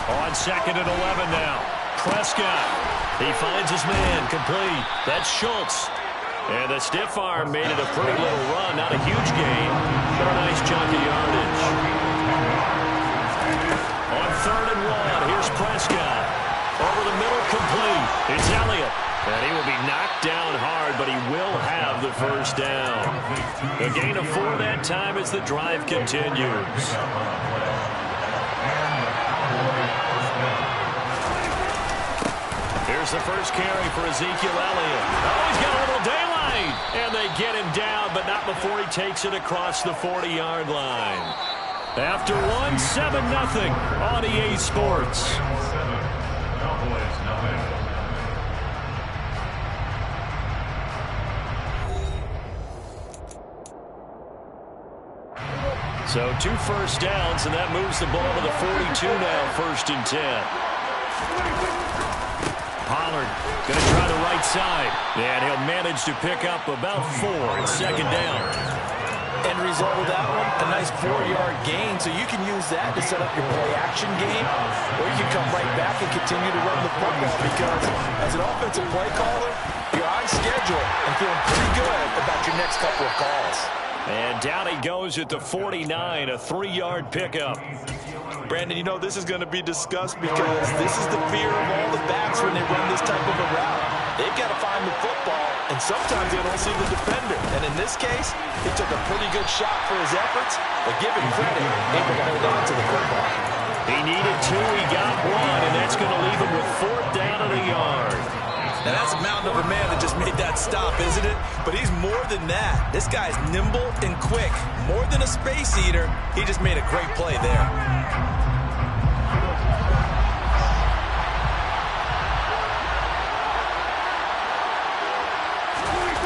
On 2nd and 11 now. Prescott. He finds his man, complete. That's Schultz. And the stiff arm made it a pretty little run. Not a huge gain, but a nice chunk of yardage. On 3rd and 1, here's Prescott. Over the middle, complete. It's Elliott. And he will be knocked down hard, but he will have the first down. A gain of 4 that time as the drive continues. Here's the first carry for Ezekiel Elliott. Oh, he's got a little daylight. And they get him down, but not before he takes it across the 40-yard line. After one, 7-0 on EA Sports. So 2 first downs, and that moves the ball to the 42 now, 1st and 10. Pollard going to try the right right side. And he'll manage to pick up about 4. It's second down. End result of that one, a nice 4-yard gain. So you can use that to set up your play-action game, or you can come right back and continue to run the football because as an offensive play caller, you're on schedule and feeling pretty good about your next couple of calls. And down he goes at the 49, a 3-yard pickup. Brandon, you know this is going to be discussed because this is the fear of all the backs when they run this type of a route. They've got to find the football, and sometimes they don't see the defender. And in this case, he took a pretty good shot for his efforts, but give him credit, able to hold on to the football. He needed 2, he got 1, and that's going to leave him with 4th down and a yard. Now, that's a mountain of a man that just made that stop, isn't it? But he's more than that. This guy's nimble and quick. More than a space eater, he just made a great play there.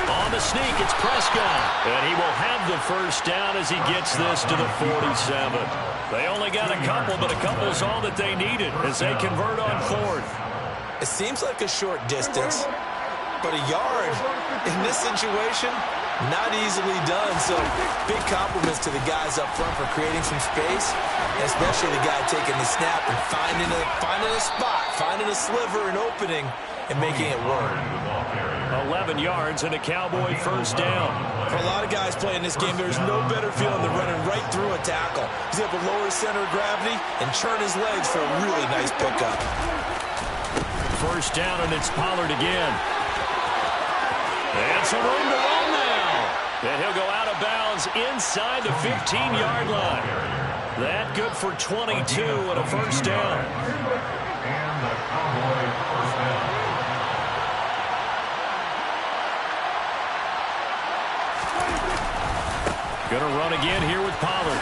On the sneak, it's Prescott. And he will have the first down as he gets this to the 47. They only got a couple, but a couple's all that they needed as they convert on 4th. It seems like a short distance, but a yard in this situation, not easily done. So big compliments to the guys up front for creating some space, especially the guy taking the snap and finding a spot, finding a sliver, an opening, and making it work. 11 yards and a Cowboy first down. For a lot of guys playing this game, there's no better feeling than running right through a tackle. He's able to lower his center of gravity and churn his legs for a really nice pickup. First down, and it's Pollard again. And some room to run now. And he'll go out of bounds inside the 15-yard line. That good for 22 and a first down. And the Cowboy first down. Gonna run again here with Pollard.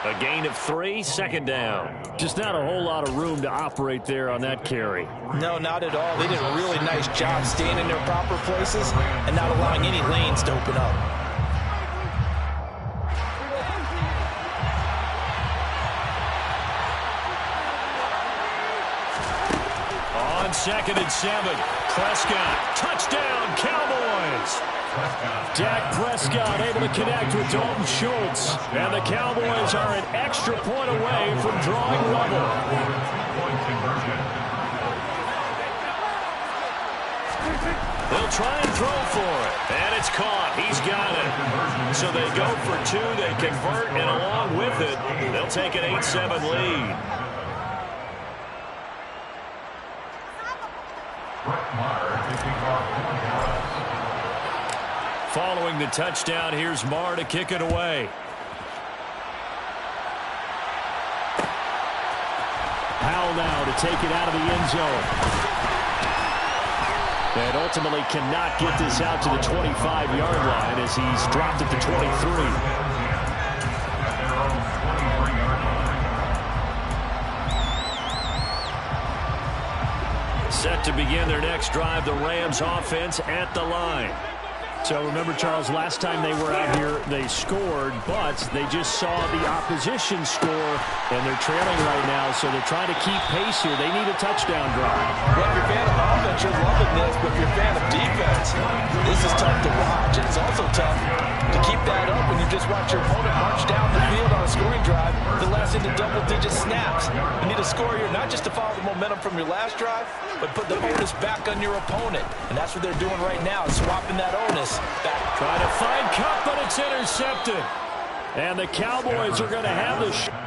A gain of 3, second down. Just not a whole lot of room to operate there on that carry. No, not at all. They did a really nice job staying in their proper places and not allowing any lanes to open up. On 2nd and 7, Prescott. Touchdown, Cowboys. Dak Prescott able to connect with Dalton Schultz. And the Cowboys are an extra point away from drawing level. They'll try and throw for it. And it's caught. He's got it. So they go for 2. They convert, and along with it, they'll take an 8-7 lead. Following the touchdown, here's Marr to kick it away. Powell now to take it out of the end zone. And ultimately cannot get this out to the 25-yard line as he's dropped at the 23. Set to begin their next drive, the Rams offense at the line. So remember, Charles, last time they were out here, they scored, but they just saw the opposition score, and they're trailing right now, so they're trying to keep pace here. They need a touchdown drive. Well, if you're a fan of offense, you're loving this, but if you're a fan of defense, this is tough to watch. And it's also tough to keep that up when you just watch your opponent march down the field on a scoring drive that lasts into double-digit snaps. You need a score here not just to follow the momentum from your last drive, but put the onus back on your opponent. And that's what they're doing right now, swapping that onus back. Trying to find Cup, but it's intercepted. And the Cowboys are going to have the shot.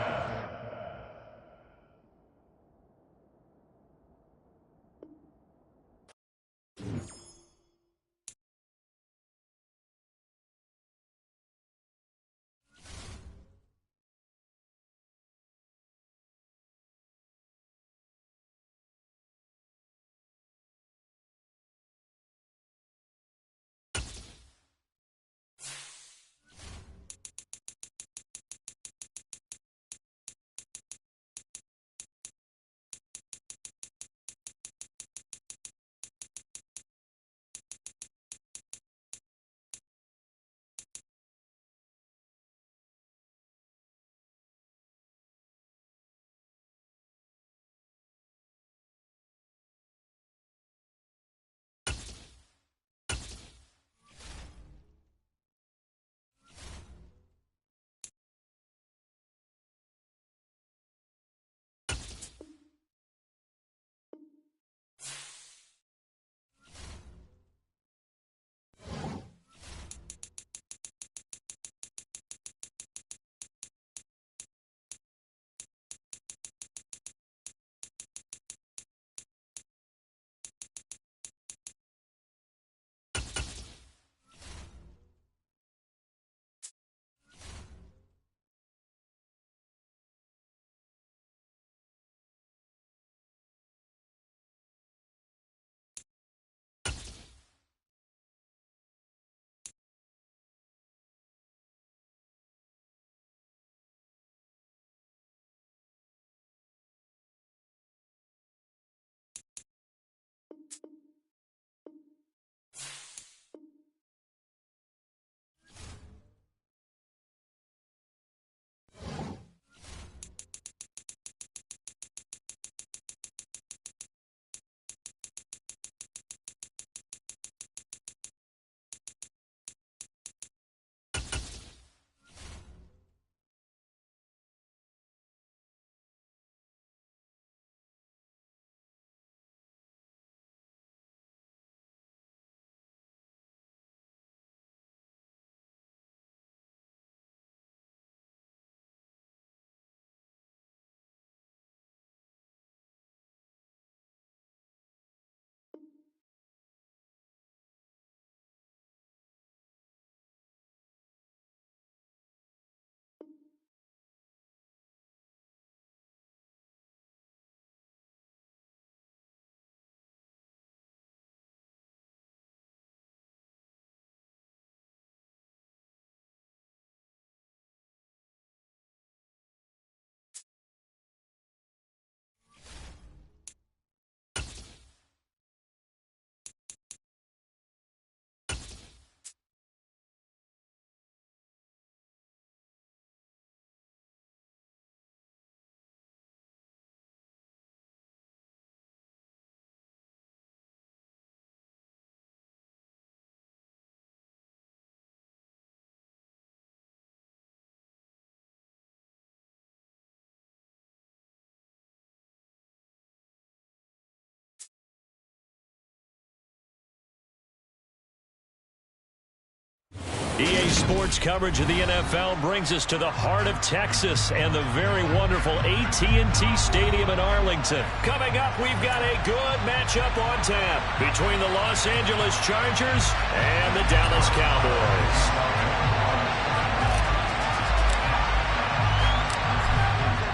EA Sports coverage of the NFL brings us to the heart of Texas and the very wonderful AT&T Stadium in Arlington. Coming up, we've got a good matchup on tap between the Los Angeles Chargers and the Dallas Cowboys.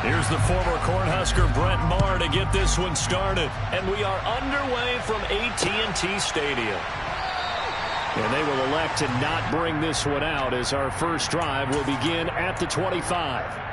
Here's the former Cornhusker Brent Maher to get this one started. And we are underway from AT&T Stadium. And they will elect to not bring this one out as our first drive will begin at the 25.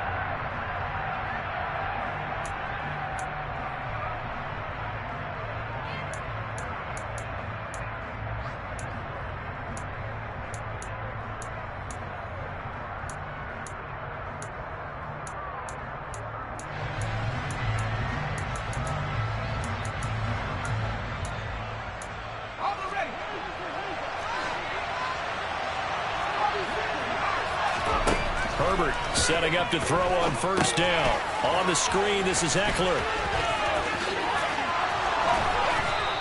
Herbert setting up to throw on first down. On the screen, this is Eckler.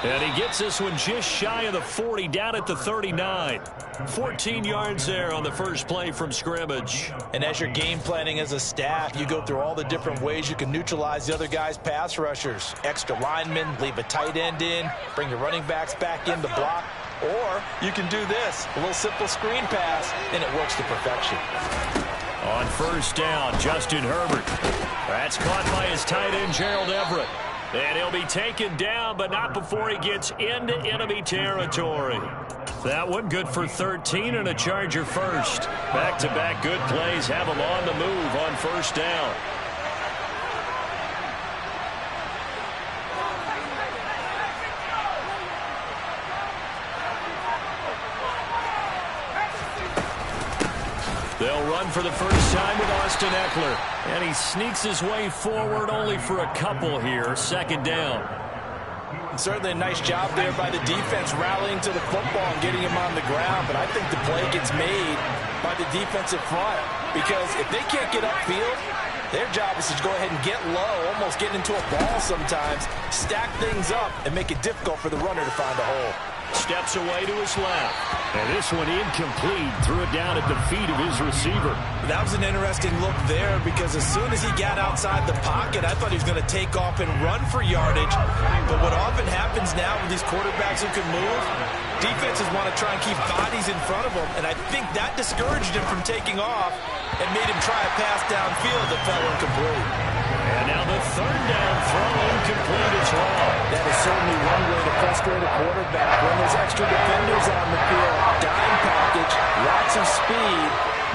And he gets this one just shy of the 40, down at the 39. 14 yards there on the first play from scrimmage. And as you're game planning as a staff, you go through all the different ways you can neutralize the other guy's pass rushers. Extra linemen, leave a tight end in, bring your running backs back in to block. Or you can do this, a little simple screen pass, and it works to perfection. On first down, Justin Herbert. That's caught by his tight end, Gerald Everett. And he'll be taken down, but not before he gets into enemy territory. That one good for 13 and a Charger first. Back-to-back good plays have him on the move on first down. They'll run for the first time with Austin Eckler. And he sneaks his way forward only for a couple here. Second down. Certainly a nice job there by the defense rallying to the football and getting him on the ground. But I think the play gets made by the defensive front. Because if they can't get upfield, their job is to go ahead and get low, almost get into a ball sometimes, stack things up, and make it difficult for the runner to find a hole. Steps away to his left. And this one incomplete. Threw it down at the feet of his receiver. That was an interesting look there because as soon as he got outside the pocket, I thought he was going to take off and run for yardage. But what often happens now with these quarterbacks who can move, defenses want to try and keep bodies in front of them. And I think that discouraged him from taking off and made him try a pass downfield that fell incomplete. And now the third down throw incomplete as well. That is certainly one way to frustrate a quarterback when there's extra defenders on the field. Dime package, lots of speed,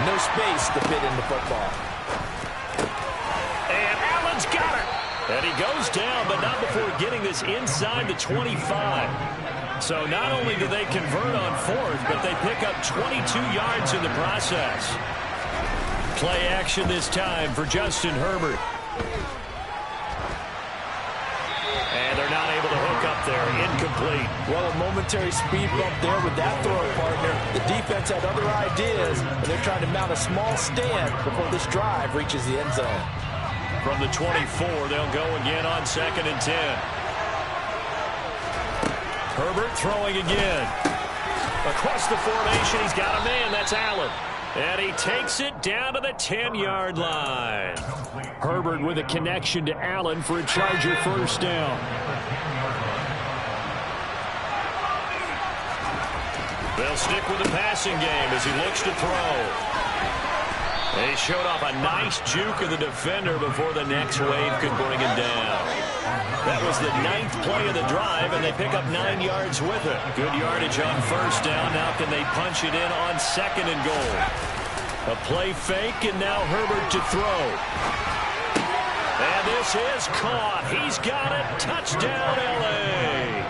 no space to fit in the football. And Allen's got it. And he goes down, but not before getting this inside the 25. So not only do they convert on fourth, but they pick up 22 yards in the process. Play action this time for Justin Herbert. And they're not able to hook up there. Incomplete. Well, a momentary speed bump there with that throw partner. The defense had other ideas, and they're trying to mount a small stand before this drive reaches the end zone. From the 24, they'll go again on 2nd and 10. Herbert throwing again. Across the formation, he's got a man. That's Allen. And he takes it down to the 10-yard line. Herbert with a connection to Allen for a Charger first down. They'll stick with the passing game as he looks to throw. And he showed off a nice juke of the defender before the next wave could bring him down. That was the 9th play of the drive, and they pick up 9 yards with it. Good yardage on first down. Now can they punch it in on 2nd and goal? A play fake, and now Herbert to throw. And this is caught. He's got it. Touchdown, L.A.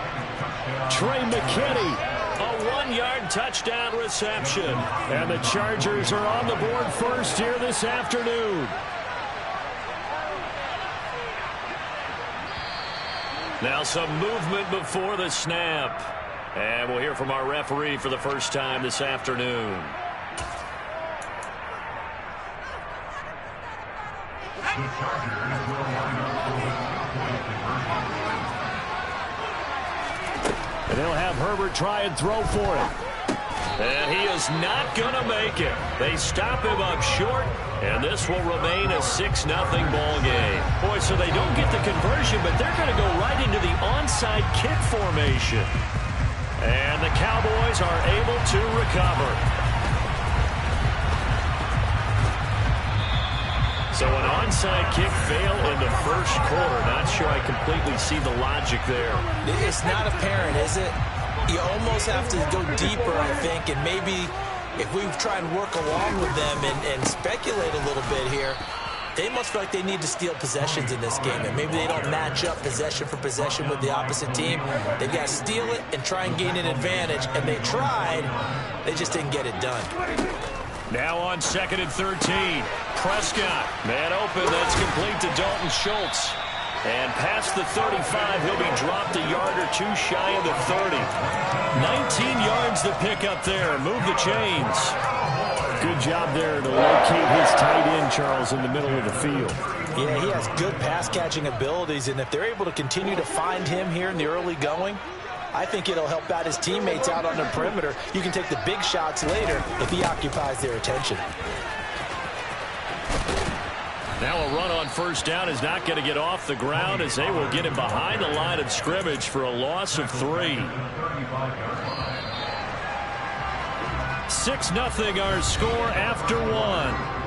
Trey McKinney, a 1-yard touchdown reception. And the Chargers are on the board first here this afternoon. Now some movement before the snap. And we'll hear from our referee for the first time this afternoon. And they'll have Herbert try and throw for it. And he is not going to make it. They stop him up short, and this will remain a 6-0 ball game. Boy, so they don't get the conversion, but they're going to go right into the onside kick formation. And the Cowboys are able to recover. So an onside kick fail in the first quarter. Not sure I completely see the logic there. It's not apparent, is it? You almost have to go deeper, I think, and maybe if we try and work along with them and speculate a little bit here, they must feel like they need to steal possessions in this game, and maybe they don't match up possession for possession with the opposite team. They've got to steal it and try and gain an advantage, and they tried. They just didn't get it done. Now on 2nd and 13. Prescott, man open, that's complete to Dalton Schultz. And past the 35, he'll be dropped a yard or two shy of the 30. 19 yards to pick up there. Move the chains. Good job there to locate his tight end, Charles, in the middle of the field. Yeah, he has good pass-catching abilities, and if they're able to continue to find him here in the early going, I think it'll help out his teammates out on the perimeter. You can take the big shots later if he occupies their attention. Now a run on first down is not going to get off the ground as they will get him behind the line of scrimmage for a loss of 3. 6-0 our score after 1.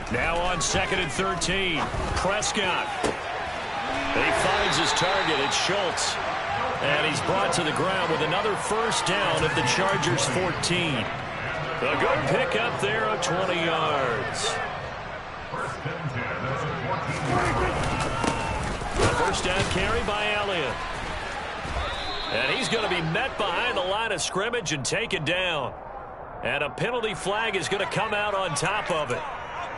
Now on 2nd and 13. Prescott. He finds his target. It's Schultz. And he's brought to the ground with another first down at the Chargers' 14. A good pick up there of 20 yards. The first down carry by Elliott. And he's going to be met behind the line of scrimmage and taken down. And a penalty flag is going to come out on top of it.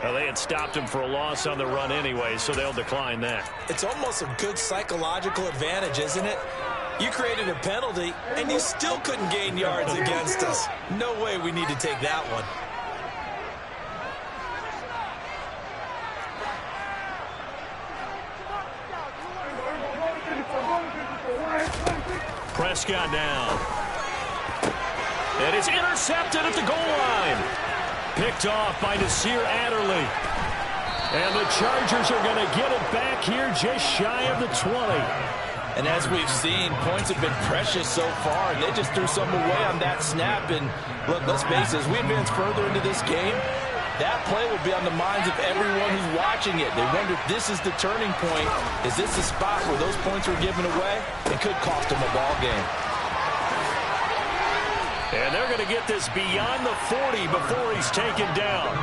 Well, they had stopped him for a loss on the run anyway, so they'll decline that. It's almost a good psychological advantage, isn't it? You created a penalty, and you still couldn't gain yards against us. No way we need to take that one. Prescott now. And it's intercepted at the goal line. Picked off by Nasir Adderley. And the Chargers are going to get it back here just shy of the 20. And as we've seen, points have been precious so far, and they just threw some away on that snap. And look, let's face it, as we advance further into this game, that play will be on the minds of everyone who's watching it. They wonder if this is the turning point. Is this the spot where those points were given away? It could cost them a ball game. And they're going to get this beyond the 40 before he's taken down.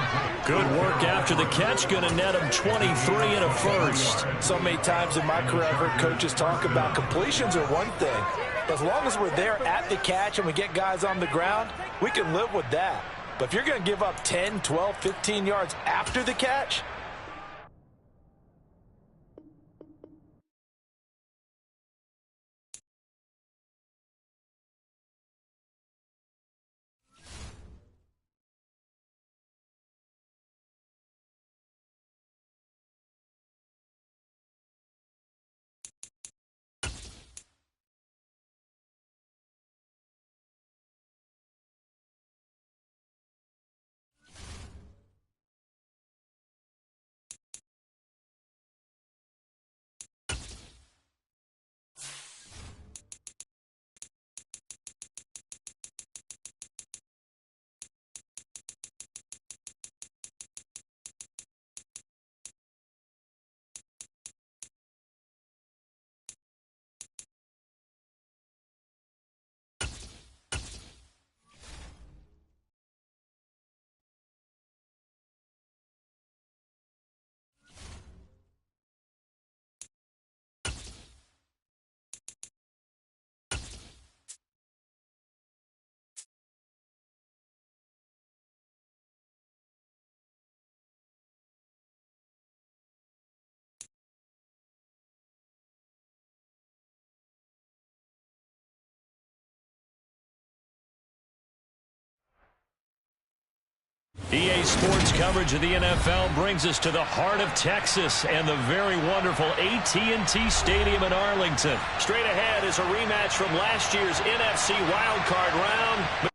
Good work after the catch. Going to net him 23 and a first. So many times in my career, I've heard coaches talk about completions are one thing. As long as we're there at the catch and we get guys on the ground, we can live with that. But if you're going to give up 10, 12, 15 yards after the catch, EA Sports coverage of the NFL brings us to the heart of Texas and the very wonderful AT&T Stadium in Arlington. Straight ahead is a rematch from last year's NFC wildcard round.